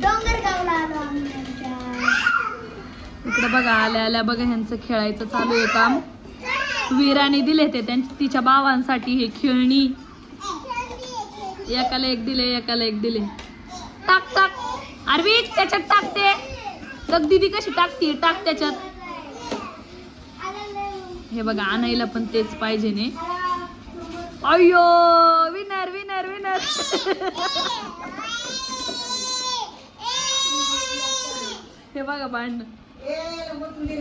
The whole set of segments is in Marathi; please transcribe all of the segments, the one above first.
डोंगरगावला आलो आम्ही आमच्या. इकडे बघा आल्या आल्या बघा ह्यांचं खेळायचं चालू आहे काम. वीराने दिले ते तिच्या भावांसाठी हे खेळणी. एकाला एक दिले एकाला एक दिले. टाक टाक अरविंद त्याच्यात टाकते. बघ दीदी कशी टाकते. टाक त्याच्यात. हे बघा आणायला पण तेच पाहिजे ने. अय्यो विनर विनर विनर. हे बघा भांडण.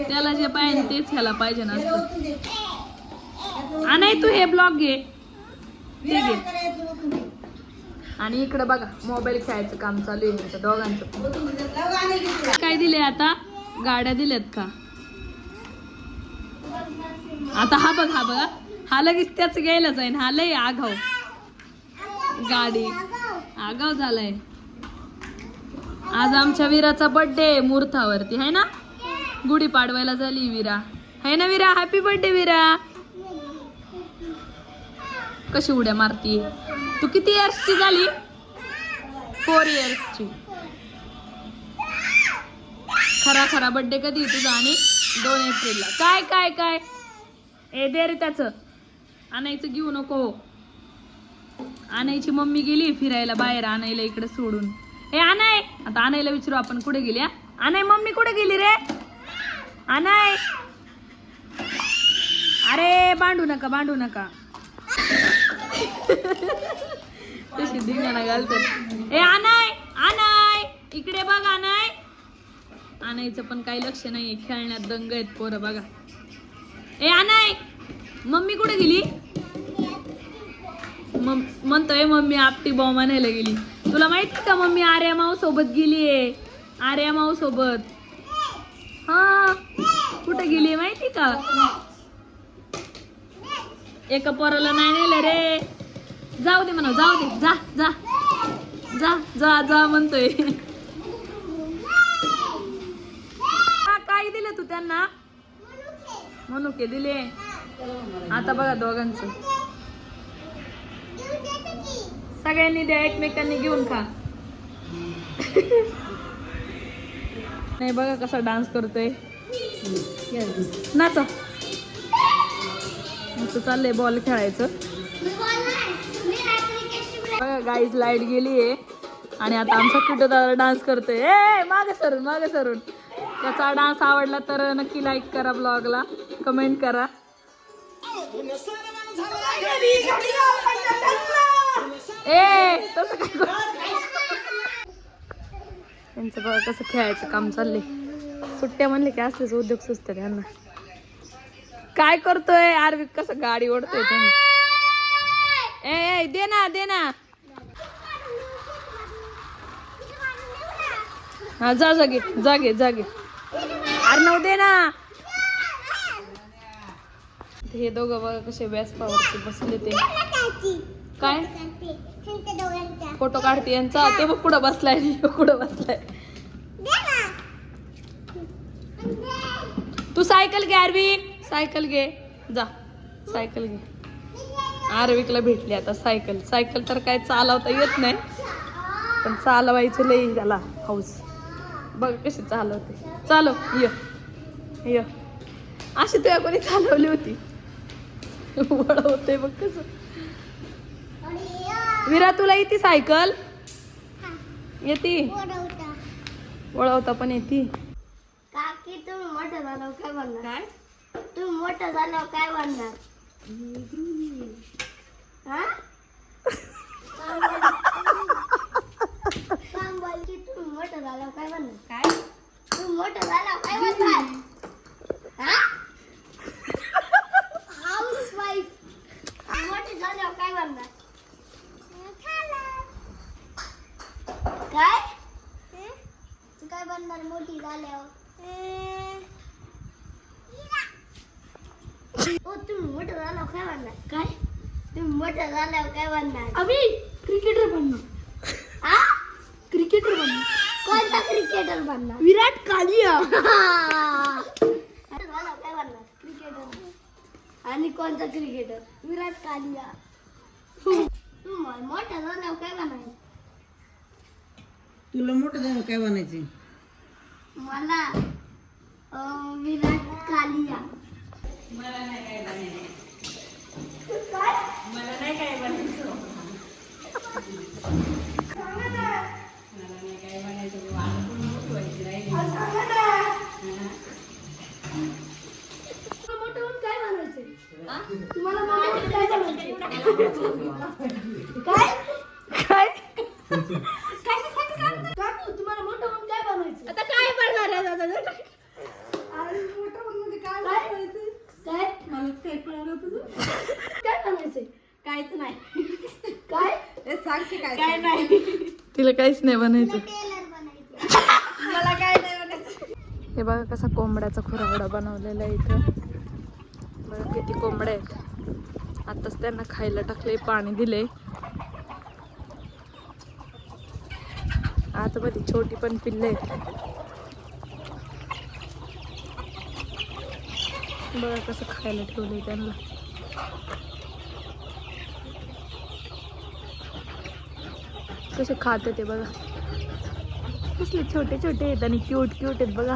त्याला जे पाहिजे तेच ह्याला पाहिजे ना. नाही तू हे ब्लॉग घे ते घे. आणि इकडे बघा मोबाईल खेळायचं काम चालू आहे दोघांचं. काय दिले आता. गाड्या दिल्यात का आता. हा बघा हा लगेच त्याच घ्यायलाच आहे. हा लय आगाव. गाडी आगाव झालाय. आज आमच्या वीराचा बर्थडे मुहूर्तावरती आहे ना. गुढी पाडवायला झाली वीरा है ना. वीरा हॅपी बर्थडे वीरा. कशी उड्या मारती. तू किती इयर्सची झाली. 4 इयर्सची. खरा बर्थडे कधी तुझा. आणि 2 एप्रिलला. काय काय काय ए दे रे त्याच. आणायचं घेऊ नको. आणायची मम्मी गेली फिरायला बाहेर. आणायला इकडे सोडून. ए आणाय आता आणायला विचारू आपण कुठे गेली. आणाय मम्मी कुठे गेली रे. आणाय. अरे भांडू नका. तशी धिंगाणा घालतात. ए आणाय इकडे बघ. आणायचं पण काही लक्ष नाहीये. खेळण्यात दंग आहेत पोरं बघा. ए आणाय मम्मी कुठे गेली. म्हणतोय मम्मी आपटी बॉम्ब आणायला गेली. तुला माहिती का मम्मी आर्या माऊ सोबत गेलीये. आर्या माऊ सोबत. हा कुठे गेली माहिती का. एका पोराला नाही नेलं रे. जाऊ दे म्हणा. जाऊ दे. जा जा जा जा जा म्हणतोय. काय दिलं तू त्यांना. मनुके दिले. आता बघा दोघांचं. सगळ्यांनी द्या एकमेकांनी घेऊन खा. नाही बघा कसा डान्स करतोय. नाचा. चाललंय बॉल खेळायचं. बघा गाईज लाईट गेलीये. आणि आता आमचा किटो दादा डान्स करतोय. ए मागे सरून. त्याचा डान्स आवडला तर नक्की लाईक करा. ब्लॉगला कमेंट करा. ए तसं काय. त्यांचं बघा कसं खेळायचं काम चाललंय. सुट्ट्या म्हणले की असलेच उद्योग सुचतात त्यांना. काय करतोय आरवी. कसं गाडी ओढतोय त्यांनी. ए दे ना. हा जागे अर्णव दे ना. हे दोघं बघा कसे व्यासपावरती बसले. ते काय फोटो काढते यांचा. ते बघ कुठं बसलाय. तू सायकल घे आरवी. सायकल घे जा. सायकल घे. आरविकला भेटली आता सायकल तर काय चालवता येत नाही. पण चालवायचं लई त्याला हौस. बघ कशी चालवते. चालव य अशी तुया कोणी चालवली होती. वळवते बघ कसं. विरा तुला येते सायकल. येते. वळवता पण येते. काकी तुम्ही मोठं झाल्यावर काय बनणार. काय तुम्ही मोठं झाल्यावर काय बनणार. सांभाळ की तुम्ही मोठं झाल्यावर काय बनणार. काय तुम्ही मोठं झाल्यावर काय बनणार. हाऊसवाईफ. मोठी झाल्यावर काय बनणार. काय काय बनणार मोठी झाल्यावर. ओ तुम्ही मोठं झाल्यावर काय बनणार. काय तुम्ही मोठं झाल्यावर काय बनणार. आम्ही क्रिकेटर बनणार. क्रिकेटर बनणार. कोणता क्रिकेटर बनणार. विराट कालिया. झाल्यावर काय बनणार. क्रिकेटर. आणि कोणता क्रिकेटर. विराट कालिया. तुम्ही मोठं झाल्यावर काय बनणार. तुला मोठं झालं काय बनायचे? मला विराट कालिया. मला नाही काय बनायचं. काय मला नाही काय बनायचं. सांगा ना. मला नाही काय बनायचं. मला पण मोठी व्हायची राहिली. सांगा ना. हा. मोठं होऊन काय बनायचंय? हा? तुम्हाला मोठं होऊन काय बनायचंय? काय काय काकू तुम्हाला मोठं होऊन काय बनायचं? आता काय बनणार आहे दादा? अरे मोठं होऊन म्हणजे काय बनायचं? काय मला काय कळलं तुझं? काय बनायचंय? काहीच नाही. काय ए, सांग की काय काय नाही. तिला काहीच नाही बनायचं. टेलर बनायचं. मला काय नाही बनायचं. हे बघा कसा कोंबड्याचा खुरावडा बनवलेला आहे इथं. बघा किती कोंबड्या आहेत. आताच त्यांना खायला टाकले, पाणी दिले. आतमध्ये छोटी पण पिल्ले आहेत. बघा कसं खायला ठेवलंय त्यांना. कसे खाते ते बघा. कसले छोटे छोटे आहेत आणि क्यूट क्यूट आहेत बघा.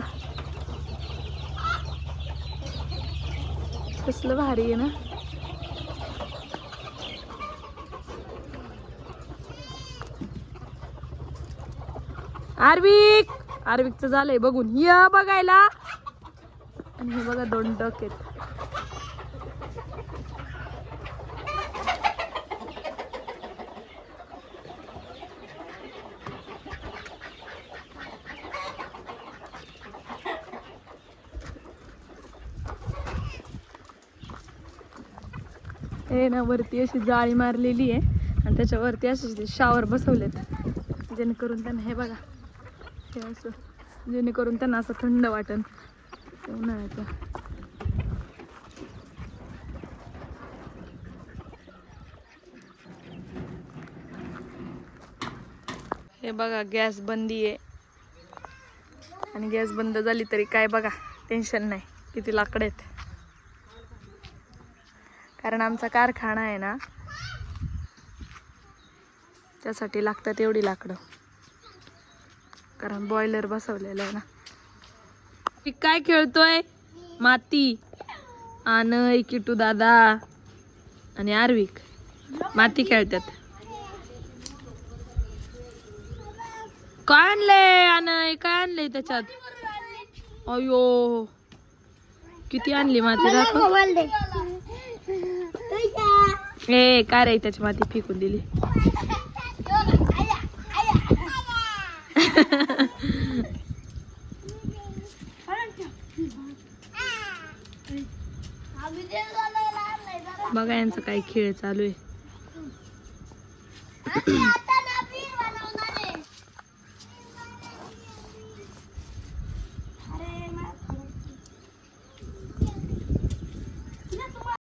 कसलं भारी आहे ना. आर्विकचं झालंय बघून या बघायला. आणि हे बघा 2 डक आहेत. हे ना वरती अशी जाळी मारलेली आहे आणि त्याच्यावरती असे शावर बसवलेत, जेणेकरून त्यांना हे बघा हे असं, जेणेकरून त्यांना असं थंड वाटेल उन्हाळ्याचं. हे बघा गॅस बंदी आहे आणि गॅस बंद झाली तरी काय बघा टेन्शन नाही, किती लाकडं आहेत. कारण आमचा कारखाना आहे ना, त्यासाठी लागतात एवढी लाकडं. कारण बॉयलर बसवलेलं आहे ना. काय खेळतोय? माती. आणि किटू दादा आणि आर्विक माती खेळतात. काय आणलंय आणि काय आणलंय त्याच्यात? अयो किती आणली माती दाखव. ए काय रे, त्याची माती फेकून दिली. आम्ही बघा यांचा काय खेळ चालू आहे.